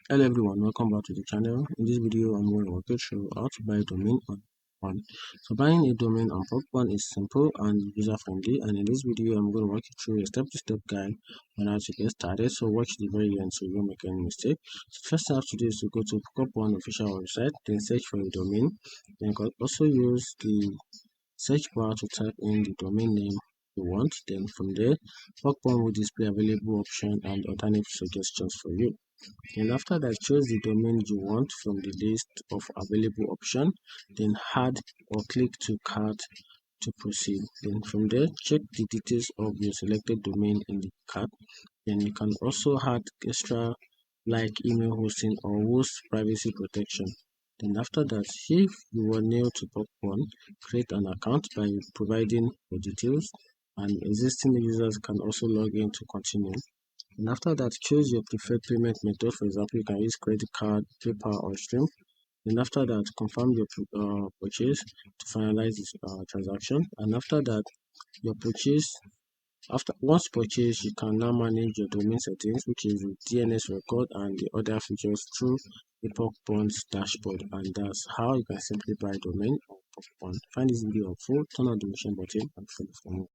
Hello everyone, welcome back to the channel. In this video, I'm going to walk you through how to buy a domain on Porkburn. So buying a domain on Porkburn is simple and user-friendly, and in this video, I'm going to walk you through a step-to-step guide on how to get started. So watch the very end so you won't make any mistake. So first thing you have to do is to go to Porkburn official website, then search for a domain. Then you can also use the search bar to type in the domain name you want. Then from there, Porkburn will display available options and alternative suggestions for you. And after that, choose the domain you want from the list of available options. Then add or click to cart to proceed. Then from there, check the details of your selected domain in the cart. Then you can also add extra like email hosting or host privacy protection. Then after that, if you are new to Porkburn, create an account by providing your details, and existing users can also log in to continue. And after that, choose your preferred payment method. For example, you can use credit card, PayPal, or Stream. Then after that, confirm your purchase to finalize this transaction. And after that, your purchase. Once purchased, you can now manage your domain settings, which is the DNS record and the other features through the Porkburn's dashboard. And that's how you can simply buy a domain on Porkburn. Find this video helpful, turn on the notification button, and follow for more.